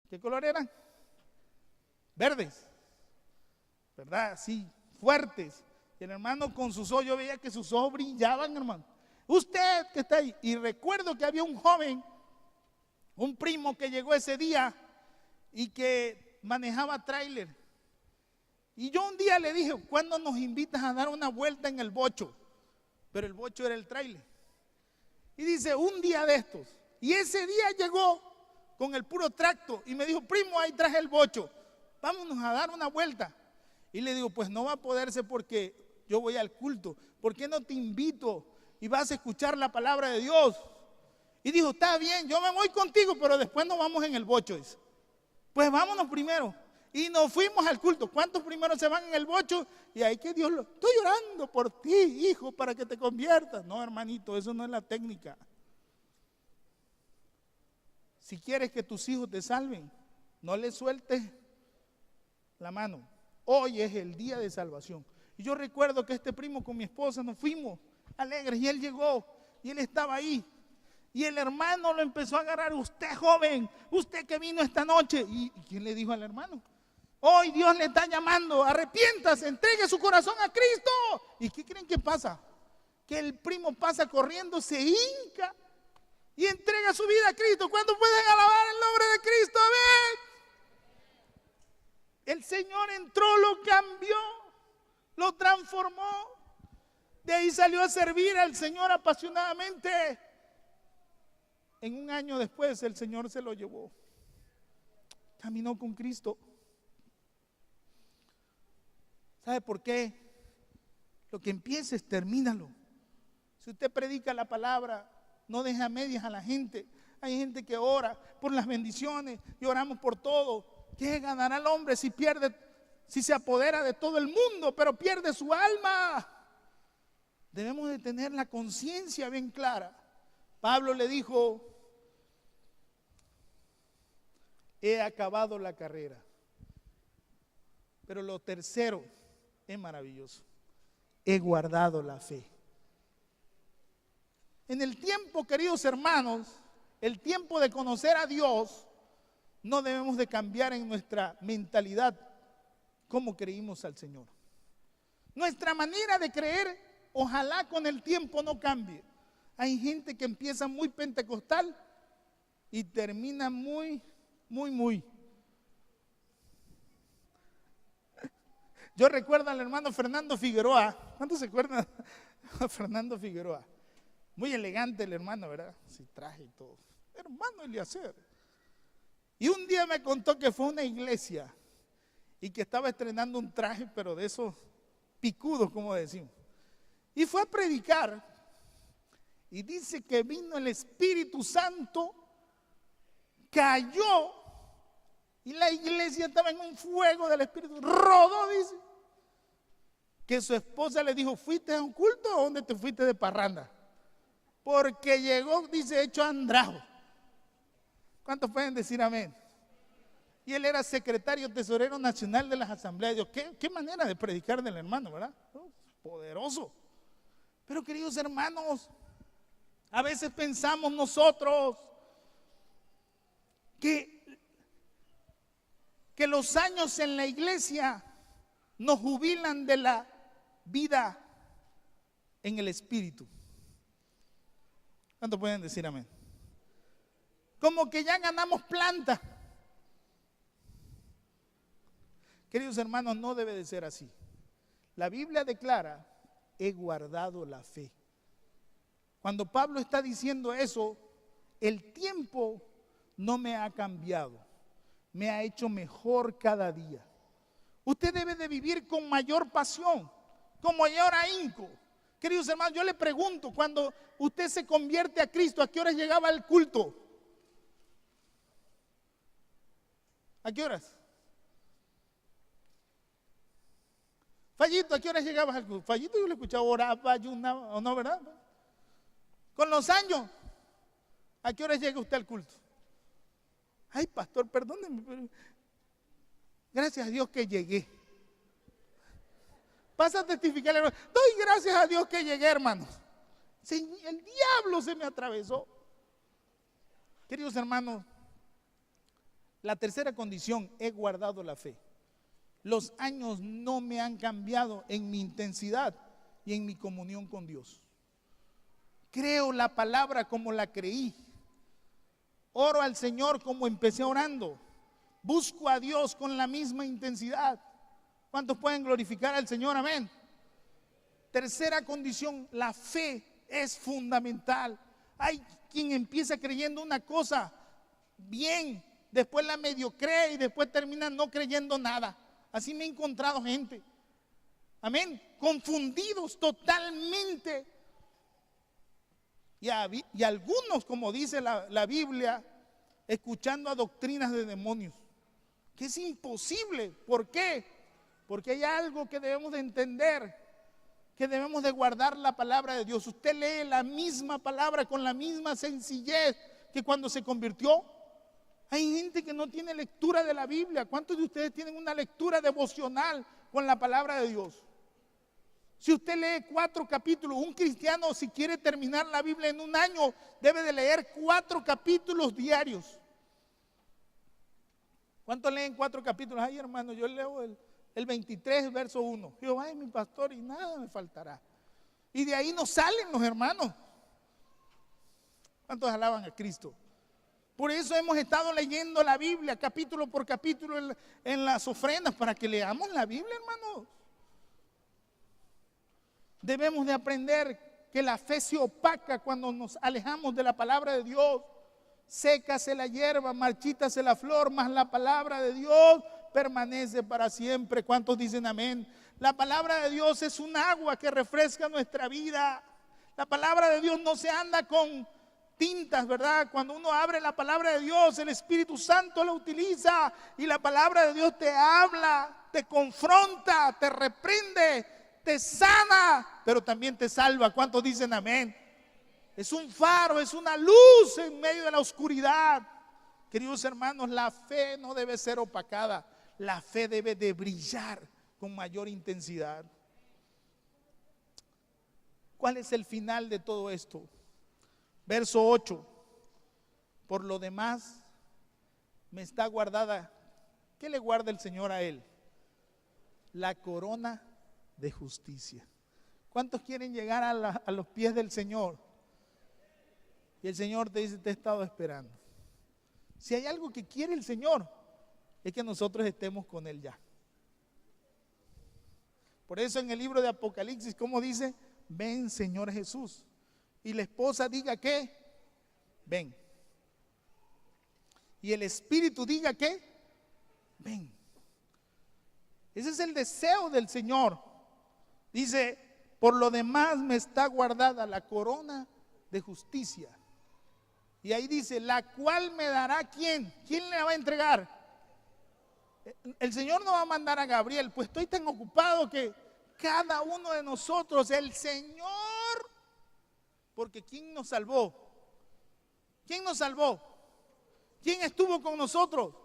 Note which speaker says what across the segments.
Speaker 1: ¿Qué color eran? Verdes, ¿verdad? Sí, fuertes. Y el hermano con sus ojos, yo veía que sus ojos brillaban, hermano. Usted que está ahí. Y recuerdo que había un joven, un primo que llegó ese día y que manejaba tráiler. Y yo un día le dije, ¿cuándo nos invitas a dar una vuelta en el bocho? Pero el bocho era el tráiler. Y dice, un día de estos. Y ese día llegó con el puro tracto y me dijo, primo, ahí traje el bocho, vámonos a dar una vuelta. Y le digo, pues no va a poderse porque yo voy al culto. ¿Por qué no te invito y vas a escuchar la palabra de Dios? Y dijo, está bien, yo me voy contigo, pero después nos vamos en el bocho. Dice. Pues vámonos primero. Y nos fuimos al culto. ¿Cuántos primero se van en el bocho? Y ahí que Dios lo... Estoy orando por ti, hijo, para que te conviertas. No, hermanito, eso no es la técnica. Si quieres que tus hijos te salven, no les sueltes la mano. Hoy es el día de salvación. Y yo recuerdo que este primo con mi esposa nos fuimos alegres y él llegó y él estaba ahí. Y el hermano lo empezó a agarrar, usted joven, usted que vino esta noche. ¿Y quién le dijo al hermano? Hoy Dios le está llamando, arrepiéntase, entregue su corazón a Cristo. ¿Y qué creen que pasa? Que el primo pasa corriendo, se hinca y entrega su vida a Cristo. ¿Cuándo pueden alabar el nombre de Cristo? Amén. El Señor entró, lo cambió, lo transformó. De ahí salió a servir al Señor apasionadamente. En un año después el Señor se lo llevó. Caminó con Cristo. ¿Sabe por qué? Lo que empieces, termínalo. Si usted predica la palabra, no deja a medias a la gente. Hay gente que ora por las bendiciones y oramos por todo. ¿Qué ganará el hombre si pierde, si se apodera de todo el mundo, pero pierde su alma? Debemos de tener la conciencia bien clara. Pablo le dijo, he acabado la carrera. Pero lo tercero es maravilloso. He guardado la fe. En el tiempo, queridos hermanos, el tiempo de conocer a Dios, no debemos de cambiar en nuestra mentalidad cómo creímos al Señor. Nuestra manera de creer, ojalá con el tiempo no cambie. Hay gente que empieza muy pentecostal y termina muy. Yo recuerdo al hermano Fernando Figueroa. ¿Cuántos se acuerdan de Fernando Figueroa? Muy elegante el hermano, ¿verdad? Sí, traje y todo. Hermano Eliezer. Y un día me contó que fue a una iglesia y que estaba estrenando un traje, pero de esos picudos, como decimos. Y fue a predicar. Y dice que vino el Espíritu Santo, cayó y la iglesia estaba en un fuego del Espíritu. Rodó, dice. Que su esposa le dijo, ¿fuiste a un culto o dónde te fuiste de parranda? Porque llegó, dice, hecho andrajo. ¿Cuántos pueden decir amén? Y él era secretario tesorero nacional de las asambleas de Dios. ¿Qué manera de predicar del hermano, ¿verdad? Poderoso. Pero queridos hermanos, a veces pensamos nosotros que los años en la iglesia nos jubilan de la vida en el espíritu. ¿Cuántos pueden decir amén? Como que ya ganamos planta. Queridos hermanos, no debe de ser así. La Biblia declara, he guardado la fe. Cuando Pablo está diciendo eso, el tiempo no me ha cambiado, me ha hecho mejor cada día. Usted debe de vivir con mayor pasión, con mayor ahínco. Queridos hermanos, yo le pregunto, cuando usted se convierte a Cristo, ¿a qué horas llegaba al culto? ¿A qué horas? Fallito, ¿a qué horas llegabas al culto? Fallito yo le escuchaba oraba, ayunaba, ¿o no, verdad? Con los años, ¿a qué horas llega usted al culto? Ay, pastor, perdóneme, pero gracias a Dios que llegué. Pasa a testificarle, doy gracias a Dios que llegué, hermanos. El diablo se me atravesó. Queridos hermanos, La tercera condición, he guardado la fe. Los años no me han cambiado en mi intensidad y en mi comunión con Dios. Creo la palabra como la creí. Oro al Señor como empecé orando. Busco a Dios con la misma intensidad. ¿Cuántos pueden glorificar al Señor? Amén. Tercera condición, la fe es fundamental. Hay quien empieza creyendo una cosa bien, después la medio cree y después termina no creyendo nada. Así me he encontrado gente. Amén. Confundidos totalmente. Y algunos, como dice la Biblia, escuchando a doctrinas de demonios. Que es imposible. ¿Por qué? Porque hay algo que debemos de entender. Que debemos de guardar la palabra de Dios. Usted lee la misma palabra con la misma sencillez que cuando se convirtió. Hay gente que no tiene lectura de la Biblia. ¿Cuántos de ustedes tienen una lectura devocional con la palabra de Dios? Si usted lee 4 capítulos, un cristiano si quiere terminar la Biblia en un año, debe de leer 4 capítulos diarios. ¿Cuántos leen 4 capítulos? Ay, hermano, yo leo el 23, verso 1. Yo, ay, mi pastor, y nada me faltará. Y de ahí no salen los hermanos. ¿Cuántos alaban a Cristo? Por eso hemos estado leyendo la Biblia capítulo por capítulo en las ofrendas, para que leamos la Biblia, hermanos. Debemos de aprender que la fe se opaca cuando nos alejamos de la palabra de Dios. Sécase la hierba, marchítase la flor, mas la palabra de Dios permanece para siempre. ¿Cuántos dicen amén? La palabra de Dios es un agua que refresca nuestra vida. La palabra de Dios no se anda con tintas, ¿verdad? Cuando uno abre la palabra de Dios, el Espíritu Santo la utiliza y la palabra de Dios te habla, te confronta, te reprende, te sana, pero también te salva. ¿Cuántos dicen amén? Es un faro, es una luz en medio de la oscuridad. Queridos hermanos, la fe no debe ser opacada. La fe debe de brillar con mayor intensidad. ¿Cuál es el final de todo esto? Verso 8. Por lo demás, me está guardada. ¿Qué le guarda el Señor a él? La corona de justicia. ¿Cuántos quieren llegar a los pies del Señor? Y el Señor te dice, te he estado esperando. Si hay algo que quiere el Señor, es que nosotros estemos con Él ya. Por eso en el libro de Apocalipsis, ¿cómo dice? Ven, Señor Jesús. Y la esposa diga ¿qué? Ven. Y el Espíritu diga ¿qué? Ven. Ese es el deseo del Señor. Dice, por lo demás me está guardada la corona de justicia. Y ahí dice, la cual me dará ¿quién? ¿Quién le va a entregar? El Señor no va a mandar a Gabriel, pues estoy tan ocupado que cada uno de nosotros, el Señor, porque ¿quién nos salvó? ¿Quién nos salvó? ¿Quién estuvo con nosotros?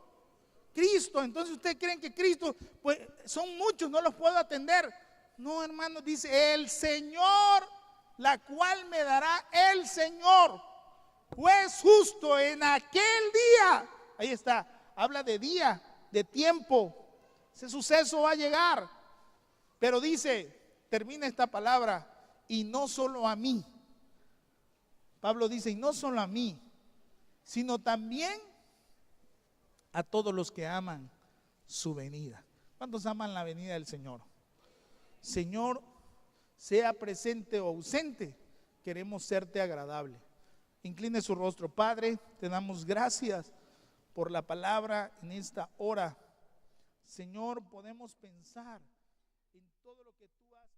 Speaker 1: Cristo. Entonces ustedes creen que Cristo, pues son muchos, no los puedo atender. No, hermano, dice el Señor, la cual me dará el Señor, juez justo en aquel día. Ahí está, habla de día, de tiempo. Ese suceso va a llegar. Pero dice, termina esta palabra, y no solo a mí. Pablo dice, y no solo a mí, sino también a todos los que aman su venida. ¿Cuántos aman la venida del Señor? Señor, sea presente o ausente, queremos serte agradable. Incline su rostro. Padre, te damos gracias por la palabra en esta hora. Señor, podemos pensar en todo lo que tú has